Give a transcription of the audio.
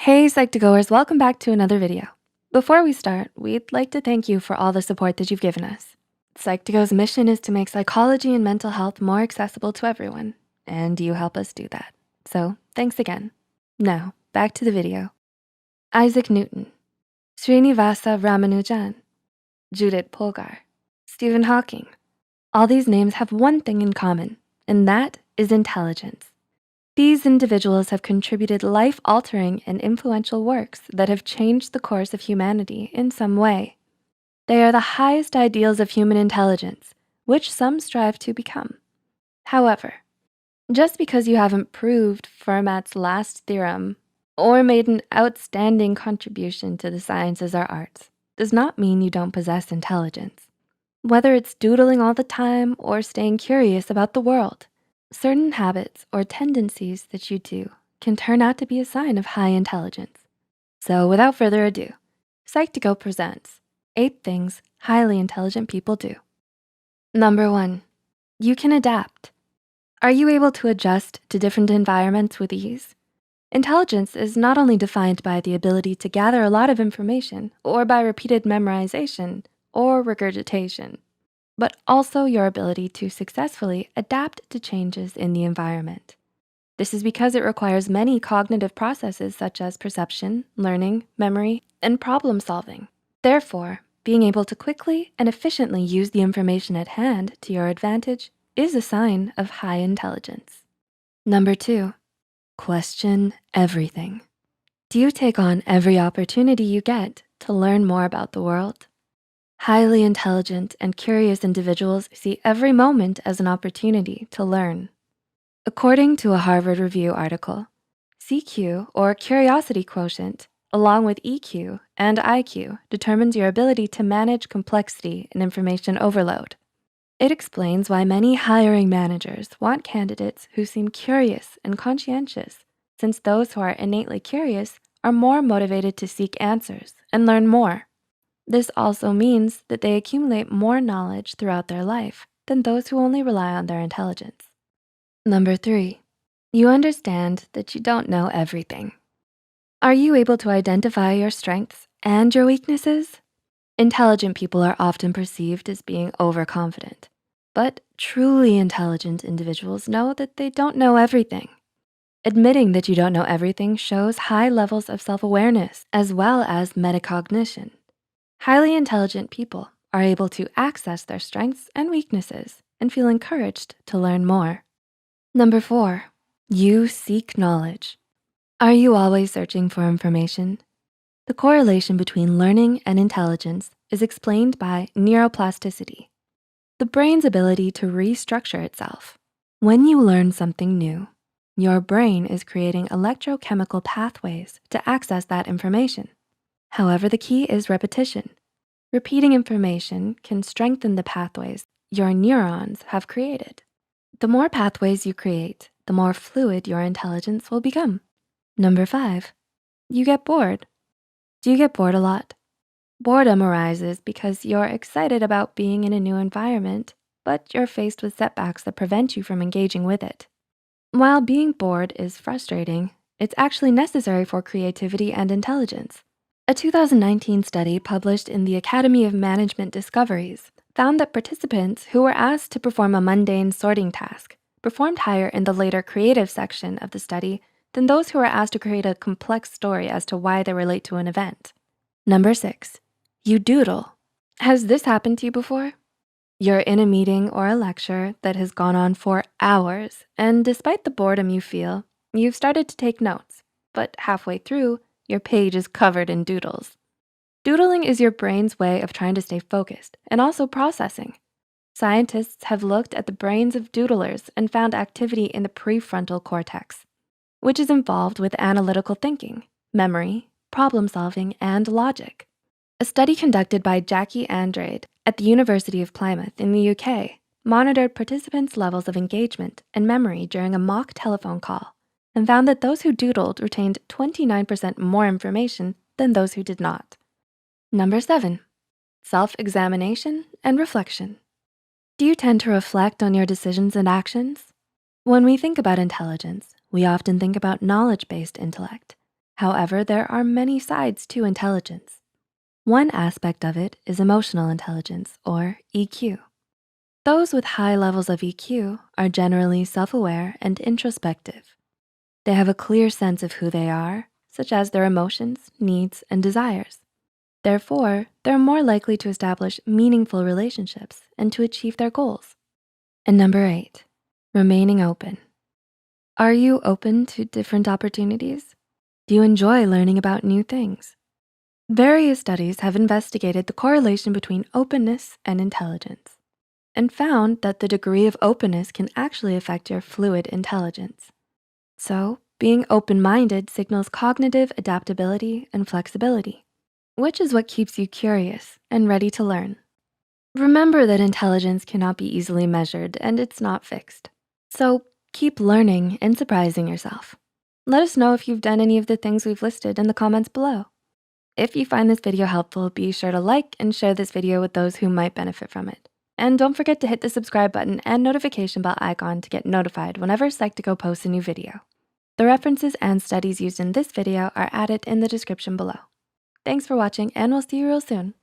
Hey Psych2Goers, welcome back to another video. Before we start, we'd like to thank you for all the support that you've given us. Psych2Go's mission is to make psychology and mental health more accessible to everyone, and you help us do that. So thanks again. Now, back to the video. Isaac Newton, Srinivasa Ramanujan, Judith Polgar, Stephen Hawking. All these names have one thing in common, and that is intelligence. These individuals have contributed life-altering and influential works that have changed the course of humanity in some way. They are the highest ideals of human intelligence, which some strive to become. However, just because you haven't proved Fermat's last theorem or made an outstanding contribution to the sciences or arts does not mean you don't possess intelligence. Whether it's doodling all the time or staying curious about the world, certain habits or tendencies that you do can turn out to be a sign of high intelligence. So without further ado, Psych2Go presents 8 things highly intelligent people do. Number 1, you can adapt. Are you able to adjust to different environments with ease? Intelligence is not only defined by the ability to gather a lot of information or by repeated memorization or regurgitation, but also your ability to successfully adapt to changes in the environment. This is because it requires many cognitive processes such as perception, learning, memory, and problem solving. Therefore, being able to quickly and efficiently use the information at hand to your advantage is a sign of high intelligence. Number 2, question everything. Do you take on every opportunity you get to learn more about the world? Highly intelligent and curious individuals see every moment as an opportunity to learn. According to a Harvard Review article, CQ, or curiosity quotient, along with EQ and IQ, determines your ability to manage complexity and information overload. It explains why many hiring managers want candidates who seem curious and conscientious, since those who are innately curious are more motivated to seek answers and learn more. This also means that they accumulate more knowledge throughout their life than those who only rely on their intelligence. Number 3, you understand that you don't know everything. Are you able to identify your strengths and your weaknesses? Intelligent people are often perceived as being overconfident, but truly intelligent individuals know that they don't know everything. Admitting that you don't know everything shows high levels of self-awareness as well as metacognition. Highly intelligent people are able to access their strengths and weaknesses and feel encouraged to learn more. Number 4, you seek knowledge. Are you always searching for information? The correlation between learning and intelligence is explained by neuroplasticity, the brain's ability to restructure itself. When you learn something new, your brain is creating electrochemical pathways to access that information. However, the key is repetition. Repeating information can strengthen the pathways your neurons have created. The more pathways you create, the more fluid your intelligence will become. Number 5, you get bored. Do you get bored a lot? Boredom arises because you're excited about being in a new environment, but you're faced with setbacks that prevent you from engaging with it. While being bored is frustrating, it's actually necessary for creativity and intelligence. A 2019 study published in the Academy of Management Discoveries found that participants who were asked to perform a mundane sorting task performed higher in the later creative section of the study than those who were asked to create a complex story as to why they relate to an event. Number 6, you doodle. Has this happened to you before? You're in a meeting or a lecture that has gone on for hours, and despite the boredom you feel, you've started to take notes, but halfway through, your page is covered in doodles. Doodling is your brain's way of trying to stay focused and also processing. Scientists have looked at the brains of doodlers and found activity in the prefrontal cortex, which is involved with analytical thinking, memory, problem solving, and logic. A study conducted by Jackie Andrade at the University of Plymouth in the UK monitored participants' levels of engagement and memory during a mock telephone call and found that those who doodled retained 29% more information than those who did not. Number 7, self-examination and reflection. Do you tend to reflect on your decisions and actions? When we think about intelligence, we often think about knowledge-based intellect. However, there are many sides to intelligence. One aspect of it is emotional intelligence, or EQ. Those with high levels of EQ are generally self-aware and introspective. They have a clear sense of who they are, such as their emotions, needs, and desires. Therefore, they're more likely to establish meaningful relationships and to achieve their goals. And number 8, remaining open. Are you open to different opportunities? Do you enjoy learning about new things? Various studies have investigated the correlation between openness and intelligence and found that the degree of openness can actually affect your fluid intelligence. So, being open-minded signals cognitive adaptability and flexibility, which is what keeps you curious and ready to learn. Remember that intelligence cannot be easily measured and it's not fixed. So keep learning and surprising yourself. Let us know if you've done any of the things we've listed in the comments below. If you find this video helpful, be sure to like and share this video with those who might benefit from it. And don't forget to hit the subscribe button and notification bell icon to get notified whenever Psych2Go posts a new video. The references and studies used in this video are added in the description below. Thanks for watching, and we'll see you real soon.